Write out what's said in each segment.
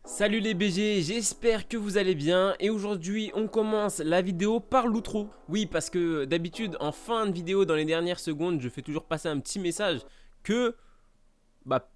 Salut les BG, j'espère que vous allez bien et aujourd'hui on commence la vidéo par l'outro. Oui, parce que d'habitude en fin de vidéo, dans les dernières secondes, je fais toujours passer un petit message que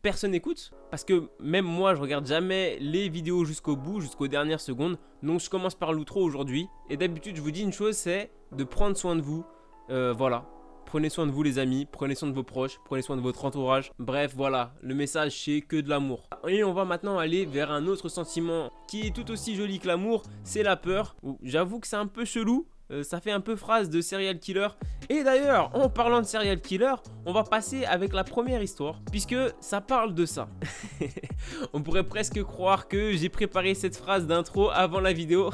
personne n'écoute. Parce que même moi je regarde jamais les vidéos jusqu'au bout, jusqu'aux dernières secondes. Donc je commence par l'outro aujourd'hui. Et d'habitude je vous dis une chose, c'est de prendre soin de vous. Voilà. Prenez soin de vous les amis, prenez soin de vos proches, prenez soin de votre entourage. Bref, voilà, le message c'est que de l'amour. Et on va maintenant aller vers un autre sentiment qui est tout aussi joli que l'amour, c'est la peur. J'avoue que c'est un peu chelou, ça fait un peu phrase de serial killer. Et d'ailleurs, en parlant de serial killer, on va passer avec la première histoire, puisque ça parle de ça. On pourrait presque croire que j'ai préparé cette phrase d'intro avant la vidéo.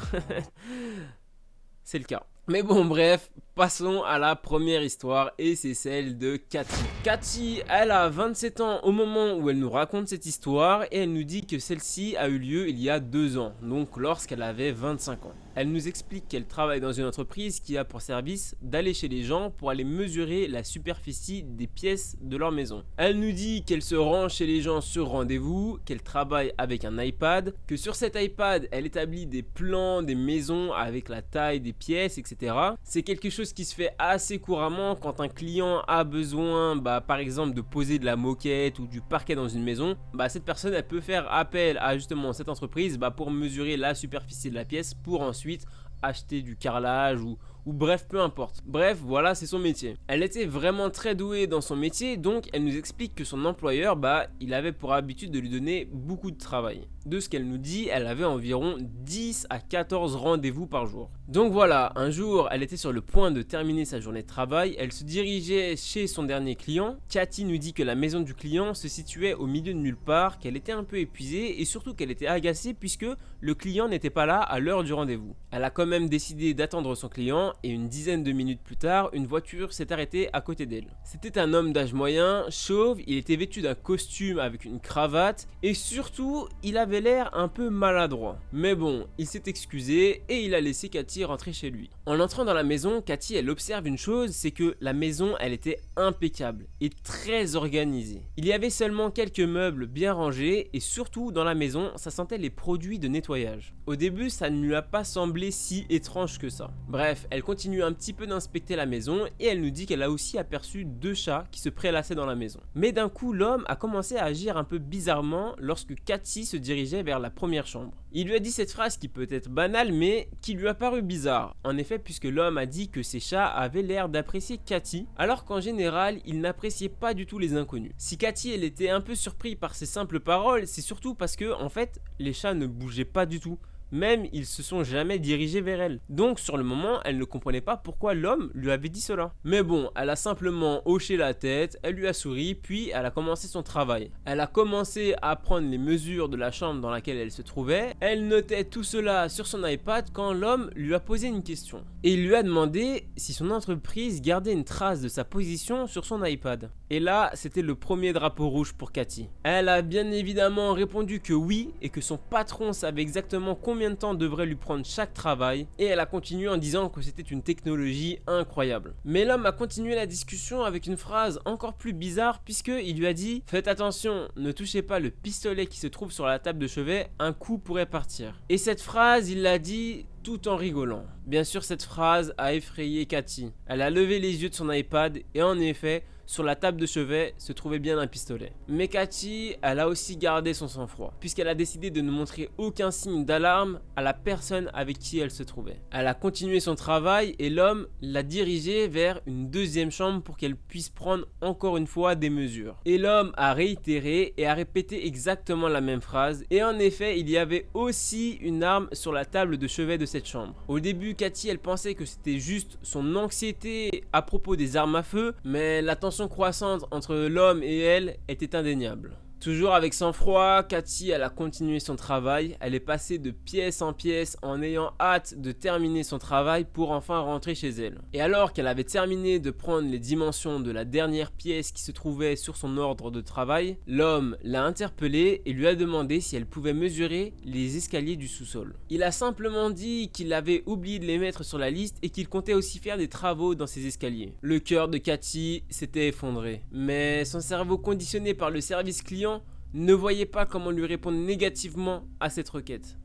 C'est le cas. Mais bon, bref, passons à la première histoire et c'est celle de Cathy. Cathy, elle a 27 ans au moment où elle nous raconte cette histoire et elle nous dit que celle-ci a eu lieu il y a 2 ans, donc lorsqu'elle avait 25 ans. Elle nous explique qu'elle travaille dans une entreprise qui a pour service d'aller chez les gens pour aller mesurer la superficie des pièces de leur maison. Elle nous dit qu'elle se rend chez les gens sur rendez-vous, qu'elle travaille avec un iPad, que sur cet iPad, elle établit des plans des maisons avec la taille des pièces, etc. C'est quelque chose qui se fait assez couramment quand un client a besoin, par exemple, de poser de la moquette ou du parquet dans une maison. Cette personne, elle peut faire appel à justement cette entreprise pour mesurer la superficie de la pièce pour ensuite acheter du carrelage ou bref, peu importe. Bref, voilà, c'est son métier. Elle était vraiment très douée dans son métier, donc elle nous explique que son employeur, il avait pour habitude de lui donner beaucoup de travail. De ce qu'elle nous dit, elle avait environ 10 à 14 rendez-vous par jour. Donc voilà, un jour, elle était sur le point de terminer sa journée de travail, elle se dirigeait chez son dernier client. Cathy nous dit que la maison du client se situait au milieu de nulle part, qu'elle était un peu épuisée et surtout qu'elle était agacée puisque le client n'était pas là à l'heure du rendez-vous. Elle a quand même décidé d'attendre son client et une dizaine de minutes plus tard, une voiture s'est arrêtée à côté d'elle. C'était un homme d'âge moyen, chauve, il était vêtu d'un costume avec une cravate et surtout, il avait l'air un peu maladroit. Mais bon, il s'est excusé et il a laissé Cathy rentrer chez lui. En entrant dans la maison, Cathy, elle observe une chose, c'est que la maison, elle était impeccable et très organisée. Il y avait seulement quelques meubles bien rangés et surtout dans la maison, ça sentait les produits de nettoyage. Au début, ça ne lui a pas semblé si étrange que ça. Bref, elle continue un petit peu d'inspecter la maison et elle nous dit qu'elle a aussi aperçu 2 chats qui se prélassaient dans la maison. Mais d'un coup, l'homme a commencé à agir un peu bizarrement lorsque Cathy se dirigeait vers la première chambre. Il lui a dit cette phrase qui peut être banale mais qui lui a paru bizarre. En effet, puisque l'homme a dit que ses chats avaient l'air d'apprécier Cathy, alors qu'en général, il n'appréciait pas du tout les inconnus. Si Cathy, elle était un peu surprise par ces simples paroles, c'est surtout parce que, en fait, les chats ne bougeaient pas du tout. Même, ils se sont jamais dirigés vers elle. Donc, sur le moment, elle ne comprenait pas pourquoi l'homme lui avait dit cela. Mais bon, elle a simplement hoché la tête, elle lui a souri, puis elle a commencé son travail. Elle a commencé à prendre les mesures de la chambre dans laquelle elle se trouvait. Elle notait tout cela sur son iPad quand l'homme lui a posé une question. Et il lui a demandé si son entreprise gardait une trace de sa position sur son iPad. Et là, c'était le premier drapeau rouge pour Cathy. Elle a bien évidemment répondu que oui, et que son patron savait exactement combien de temps devrait lui prendre chaque travail, et elle a continué en disant que c'était une technologie incroyable. Mais l'homme a continué la discussion avec une phrase encore plus bizarre puisqu'il lui a dit « Faites attention, ne touchez pas le pistolet qui se trouve sur la table de chevet, un coup pourrait partir. » Et cette phrase, il l'a dit tout en rigolant. Bien sûr, cette phrase a effrayé Cathy. Elle a levé les yeux de son iPad et en effet, sur la table de chevet se trouvait bien un pistolet. Mais Cathy, elle a aussi gardé son sang-froid, puisqu'elle a décidé de ne montrer aucun signe d'alarme à la personne avec qui elle se trouvait. Elle a continué son travail et l'homme l'a dirigée vers une deuxième chambre pour qu'elle puisse prendre encore une fois des mesures. Et l'homme a réitéré et a répété exactement la même phrase. Et en effet, il y avait aussi une arme sur la table de chevet de cette chambre. Au début, Cathy, elle pensait que c'était juste son anxiété à propos des armes à feu, mais la tension croissante entre l'homme et elle était indéniable. Toujours avec sang-froid, Cathy, elle a continué son travail. Elle est passée de pièce en pièce en ayant hâte de terminer son travail pour enfin rentrer chez elle. Et alors qu'elle avait terminé de prendre les dimensions de la dernière pièce qui se trouvait sur son ordre de travail, l'homme l'a interpellée et lui a demandé si elle pouvait mesurer les escaliers du sous-sol. Il a simplement dit qu'il avait oublié de les mettre sur la liste et qu'il comptait aussi faire des travaux dans ces escaliers. Le cœur de Cathy s'était effondré, mais son cerveau conditionné par le service client ne voyait pas comment lui répondre négativement à cette requête.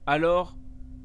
Alors,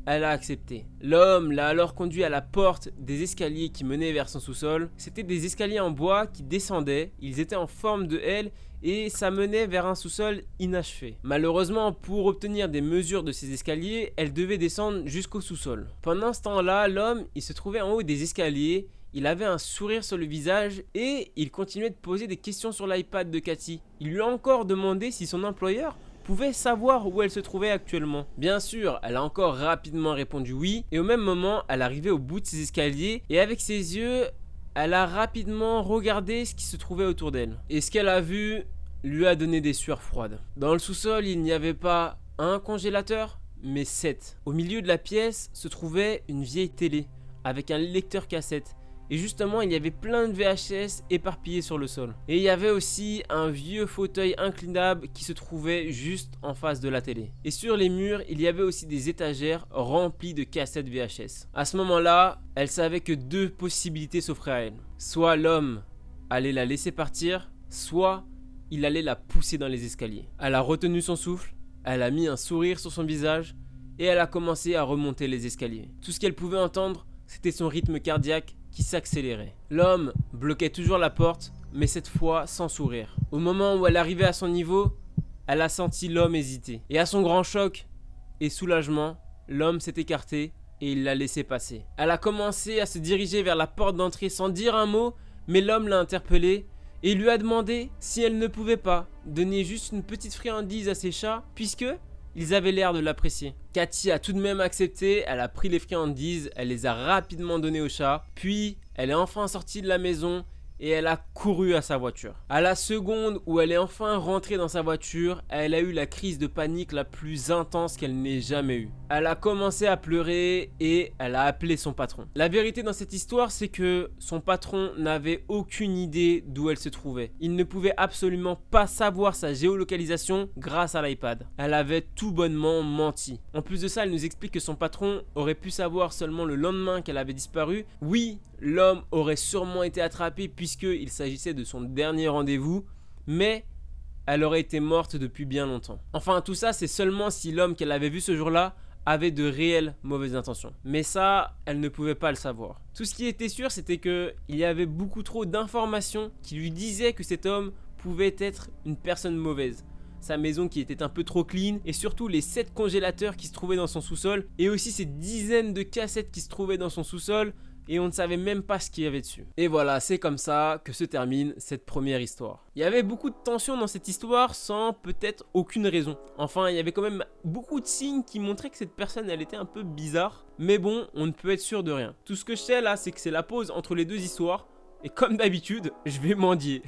elle a accepté. L'homme l'a alors conduit à la porte des escaliers qui menaient vers son sous-sol. C'était des escaliers en bois qui descendaient, ils étaient en forme de L et ça menait vers un sous-sol inachevé. Malheureusement, pour obtenir des mesures de ces escaliers, elle devait descendre jusqu'au sous-sol. Pendant ce temps-là, l'homme, il se trouvait en haut des escaliers, il avait un sourire sur le visage et il continuait de poser des questions sur l'iPad de Cathy. Il lui a encore demandé si son employeur pouvait savoir où elle se trouvait actuellement. Bien sûr, elle a encore rapidement répondu oui, et au même moment, elle arrivait au bout de ses escaliers, et avec ses yeux, elle a rapidement regardé ce qui se trouvait autour d'elle. Et ce qu'elle a vu lui a donné des sueurs froides. Dans le sous-sol, il n'y avait pas un congélateur, mais 7. Au milieu de la pièce se trouvait une vieille télé, avec un lecteur cassette. Et justement, il y avait plein de VHS éparpillés sur le sol. Et il y avait aussi un vieux fauteuil inclinable qui se trouvait juste en face de la télé. Et sur les murs, il y avait aussi des étagères remplies de cassettes VHS. À ce moment-là, elle savait que 2 possibilités s'offraient à elle. Soit l'homme allait la laisser partir, soit il allait la pousser dans les escaliers. Elle a retenu son souffle, elle a mis un sourire sur son visage et elle a commencé à remonter les escaliers. Tout ce qu'elle pouvait entendre, c'était son rythme cardiaque qui s'accélérait. L'homme bloquait toujours la porte, mais cette fois sans sourire. Au moment où elle arrivait à son niveau, elle a senti l'homme hésiter. Et à son grand choc et soulagement, l'homme s'est écarté et il l'a laissé passer. Elle a commencé à se diriger vers la porte d'entrée sans dire un mot, mais l'homme l'a interpellée et lui a demandé si elle ne pouvait pas donner juste une petite friandise à ses chats, puisque ils avaient l'air de l'apprécier. Cathy a tout de même accepté, elle a pris les friandises, elle les a rapidement données au chat, puis elle est enfin sortie de la maison et elle a couru à sa voiture. À la seconde où elle est enfin rentrée dans sa voiture, elle a eu la crise de panique la plus intense qu'elle n'ait jamais eue. Elle a commencé à pleurer et elle a appelé son patron. La vérité dans cette histoire, c'est que son patron n'avait aucune idée d'où elle se trouvait. Il ne pouvait absolument pas savoir sa géolocalisation grâce à l'iPad. Elle avait tout bonnement menti. En plus de ça, elle nous explique que son patron aurait pu savoir seulement le lendemain qu'elle avait disparu. Oui, l'homme aurait sûrement été attrapé puisqu'il s'agissait de son dernier rendez-vous, mais elle aurait été morte depuis bien longtemps. Enfin, tout ça, c'est seulement si l'homme qu'elle avait vu ce jour-là avait de réelles mauvaises intentions. Mais ça, elle ne pouvait pas le savoir. Tout ce qui était sûr, c'était qu'il y avait beaucoup trop d'informations qui lui disaient que cet homme pouvait être une personne mauvaise. Sa maison qui était un peu trop clean, et surtout les 7 congélateurs qui se trouvaient dans son sous-sol, et aussi ces dizaines de cassettes qui se trouvaient dans son sous-sol, et on ne savait même pas ce qu'il y avait dessus. Et voilà, c'est comme ça que se termine cette première histoire. Il y avait beaucoup de tension dans cette histoire sans peut-être aucune raison. Enfin, il y avait quand même beaucoup de signes qui montraient que cette personne, elle était un peu bizarre. Mais bon, on ne peut être sûr de rien. Tout ce que je sais là, c'est que c'est la pause entre les 2 histoires. Et comme d'habitude, je vais mendier.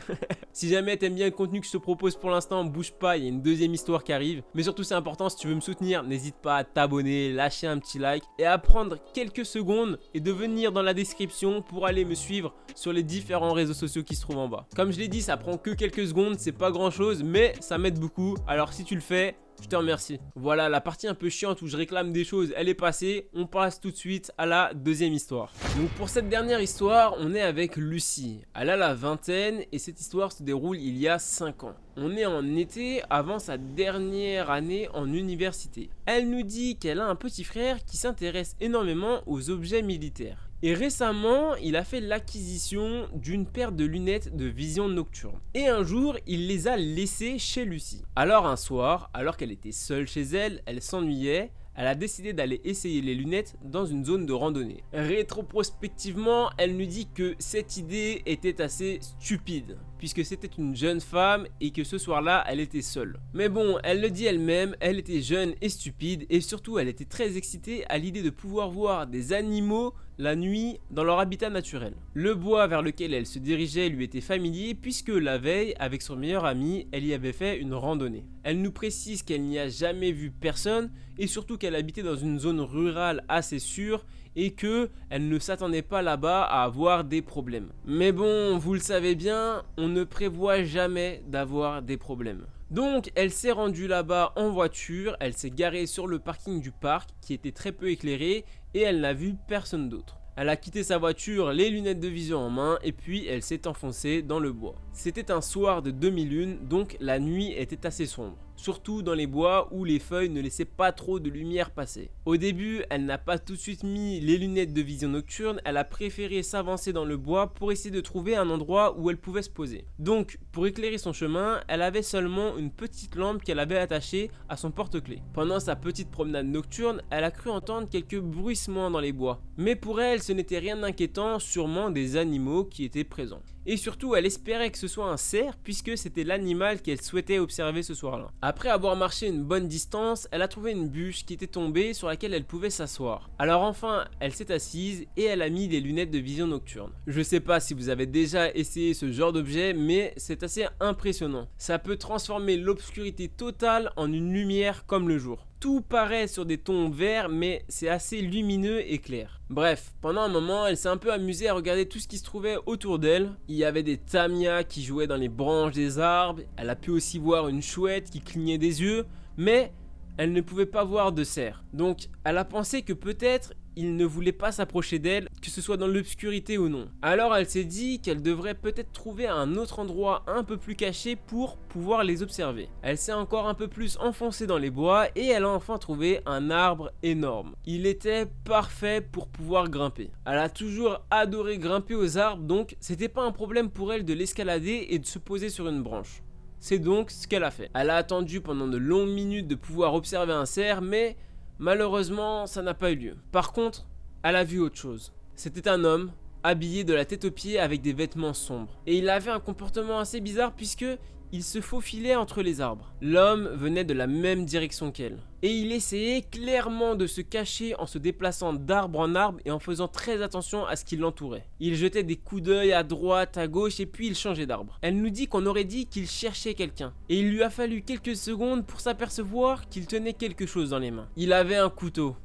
Si jamais t'aimes bien le contenu que je te propose pour l'instant, bouge pas, il y a une 2e histoire qui arrive. Mais surtout c'est important, si tu veux me soutenir, n'hésite pas à t'abonner, lâcher un petit like et à prendre quelques secondes et de venir dans la description pour aller me suivre sur les différents réseaux sociaux qui se trouvent en bas. Comme je l'ai dit, ça prend que quelques secondes, c'est pas grand chose, mais ça m'aide beaucoup. Alors si tu le fais, je te remercie. Voilà, la partie un peu chiante où je réclame des choses, elle est passée. On passe tout de suite à la 2e histoire. Donc pour cette dernière histoire, on est avec Lucie. Elle a la vingtaine et cette histoire se déroule il y a 5 ans. On est en été avant sa dernière année en université. Elle nous dit qu'elle a un petit frère qui s'intéresse énormément aux objets militaires. Et récemment, il a fait l'acquisition d'une paire de lunettes de vision nocturne. Et un jour, il les a laissées chez Lucie. Alors un soir, alors qu'elle était seule chez elle, elle s'ennuyait. Elle a décidé d'aller essayer les lunettes dans une zone de randonnée. Rétroprospectivement, elle nous dit que cette idée était assez stupide, puisque c'était une jeune femme et que ce soir-là, elle était seule. Mais bon, elle le dit elle-même, elle était jeune et stupide, et surtout, elle était très excitée à l'idée de pouvoir voir des animaux la nuit dans leur habitat naturel. Le bois vers lequel elle se dirigeait lui était familier puisque la veille, avec son meilleur ami, elle y avait fait une randonnée. Elle nous précise qu'elle n'y a jamais vu personne et surtout qu'elle habitait dans une zone rurale assez sûre et qu'elle ne s'attendait pas là-bas à avoir des problèmes. Mais bon, vous le savez bien, on ne prévoit jamais d'avoir des problèmes. Donc elle s'est rendue là-bas en voiture, elle s'est garée sur le parking du parc qui était très peu éclairé et elle n'a vu personne d'autre. Elle a quitté sa voiture, les lunettes de vision en main, et puis elle s'est enfoncée dans le bois. C'était un soir de demi-lune, donc la nuit était assez sombre. Surtout dans les bois où les feuilles ne laissaient pas trop de lumière passer. Au début, elle n'a pas tout de suite mis les lunettes de vision nocturne, elle a préféré s'avancer dans le bois pour essayer de trouver un endroit où elle pouvait se poser. Donc, pour éclairer son chemin, elle avait seulement une petite lampe qu'elle avait attachée à son porte-clés. Pendant sa petite promenade nocturne, elle a cru entendre quelques bruissements dans les bois. Mais pour elle, ce n'était rien d'inquiétant, sûrement des animaux qui étaient présents. Et surtout, elle espérait que ce soit un cerf puisque c'était l'animal qu'elle souhaitait observer ce soir-là. Après avoir marché une bonne distance, elle a trouvé une bûche qui était tombée sur laquelle elle pouvait s'asseoir. Alors enfin, elle s'est assise et elle a mis des lunettes de vision nocturne. Je sais pas si vous avez déjà essayé ce genre d'objet, mais c'est assez impressionnant. Ça peut transformer l'obscurité totale en une lumière comme le jour. Tout paraît sur des tons verts, mais c'est assez lumineux et clair. Bref, pendant un moment, elle s'est un peu amusée à regarder tout ce qui se trouvait autour d'elle. Il y avait des tamias qui jouaient dans les branches des arbres, elle a pu aussi voir une chouette qui clignait des yeux, mais elle ne pouvait pas voir de cerf. Donc, elle a pensé que peut-être il ne voulait pas s'approcher d'elle, que ce soit dans l'obscurité ou non. Alors elle s'est dit qu'elle devrait peut-être trouver un autre endroit un peu plus caché pour pouvoir les observer. Elle s'est encore un peu plus enfoncée dans les bois et elle a enfin trouvé un arbre énorme. Il était parfait pour pouvoir grimper. Elle a toujours adoré grimper aux arbres, donc c'était pas un problème pour elle de l'escalader et de se poser sur une branche. C'est donc ce qu'elle a fait. Elle a attendu pendant de longues minutes de pouvoir observer un cerf, mais malheureusement, ça n'a pas eu lieu. Par contre, elle a vu autre chose. C'était un homme, habillé de la tête aux pieds avec des vêtements sombres. Et il avait un comportement assez bizarre puisque il se faufilait entre les arbres. L'homme venait de la même direction qu'elle. Et il essayait clairement de se cacher en se déplaçant d'arbre en arbre et en faisant très attention à ce qui l'entourait. Il jetait des coups d'œil à droite, à gauche et puis il changeait d'arbre. Elle nous dit qu'on aurait dit qu'il cherchait quelqu'un. Et il lui a fallu quelques secondes pour s'apercevoir qu'il tenait quelque chose dans les mains. Il avait un couteau.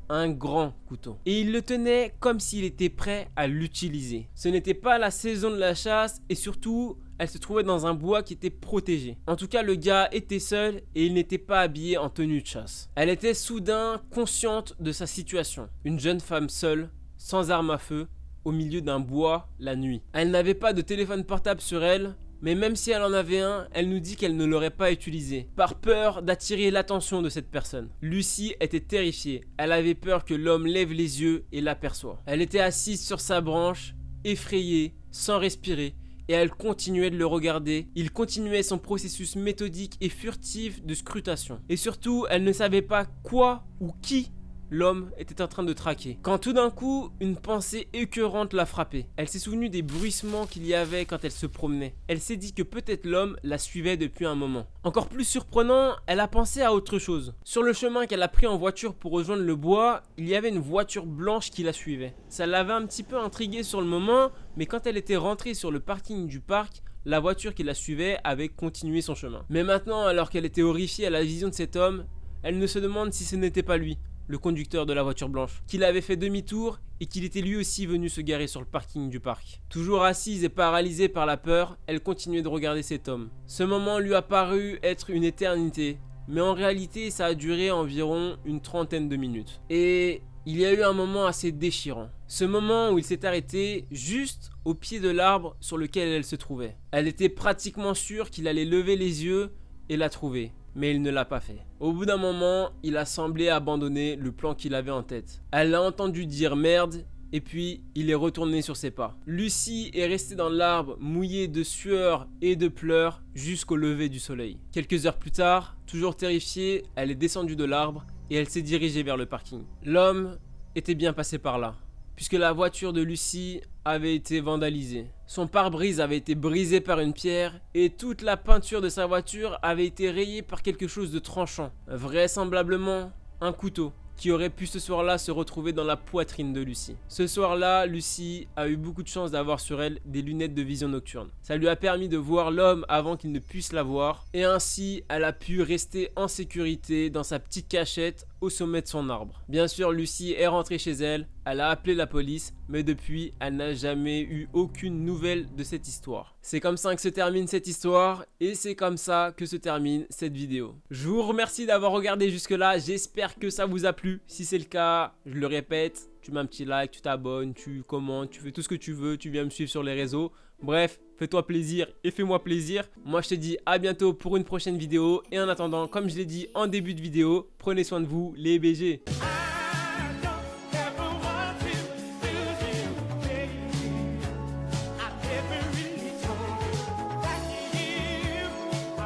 Un grand couteau. Et il le tenait comme s'il était prêt à l'utiliser. Ce n'était pas la saison de la chasse et surtout, elle se trouvait dans un bois qui était protégé. En tout cas, le gars était seul et il n'était pas habillé en tenue de chasse. Elle était soudain consciente de sa situation. Une jeune femme seule, sans arme à feu, au milieu d'un bois la nuit. Elle n'avait pas de téléphone portable sur elle. Mais même si elle en avait un, elle nous dit qu'elle ne l'aurait pas utilisé, par peur d'attirer l'attention de cette personne. Lucie était terrifiée, elle avait peur que l'homme lève les yeux et l'aperçoive. Elle était assise sur sa branche, effrayée, sans respirer, et elle continuait de le regarder. Il continuait son processus méthodique et furtif de scrutation. Et surtout, elle ne savait pas quoi ou qui l'homme était en train de traquer. Quand tout d'un coup, une pensée écœurante l'a frappée. Elle s'est souvenue des bruissements qu'il y avait quand elle se promenait. Elle s'est dit que peut-être l'homme la suivait depuis un moment. Encore plus surprenant, elle a pensé à autre chose. Sur le chemin qu'elle a pris en voiture pour rejoindre le bois, il y avait une voiture blanche qui la suivait. Ça l'avait un petit peu intriguée sur le moment, mais quand elle était rentrée sur le parking du parc, la voiture qui la suivait avait continué son chemin. Mais maintenant, alors qu'elle était horrifiée à la vision de cet homme, elle ne se demande si ce n'était pas lui, le conducteur de la voiture blanche, qu'il avait fait demi-tour et qu'il était lui aussi venu se garer sur le parking du parc. Toujours assise et paralysée par la peur, elle continuait de regarder cet homme. Ce moment lui a paru être une éternité, mais en réalité ça a duré environ une trentaine de minutes. Et il y a eu un moment assez déchirant. Ce moment où il s'est arrêté juste au pied de l'arbre sur lequel elle se trouvait. Elle était pratiquement sûre qu'il allait lever les yeux et la trouver. Mais il ne l'a pas fait. Au bout d'un moment, il a semblé abandonner le plan qu'il avait en tête. Elle l'a entendu dire merde, et puis il est retourné sur ses pas. Lucie est restée dans l'arbre, mouillée de sueur et de pleurs, jusqu'au lever du soleil. Quelques heures plus tard, toujours terrifiée, elle est descendue de l'arbre, et elle s'est dirigée vers le parking. L'homme était bien passé par là, puisque la voiture de Lucie avait été vandalisée. Son pare-brise avait été brisé par une pierre et toute la peinture de sa voiture avait été rayée par quelque chose de tranchant. Vraisemblablement, un couteau qui aurait pu ce soir-là se retrouver dans la poitrine de Lucie. Ce soir-là, Lucie a eu beaucoup de chance d'avoir sur elle des lunettes de vision nocturne. Ça lui a permis de voir l'homme avant qu'il ne puisse la voir et ainsi, elle a pu rester en sécurité dans sa petite cachette au sommet de son arbre. Bien sûr, Lucie est rentrée chez elle, elle a appelé la police, mais depuis, elle n'a jamais eu aucune nouvelle de cette histoire. C'est comme ça que se termine cette histoire et c'est comme ça que se termine cette vidéo. Je vous remercie d'avoir regardé jusque là, j'espère que ça vous a plu. Si c'est le cas, je le répète, tu mets un petit like, tu t'abonnes, tu commentes, tu fais tout ce que tu veux, tu viens me suivre sur les réseaux. Bref, fais-toi plaisir et fais-moi plaisir. Moi, je te dis à bientôt pour une prochaine vidéo. Et en attendant, comme je l'ai dit en début de vidéo, prenez soin de vous, les BG.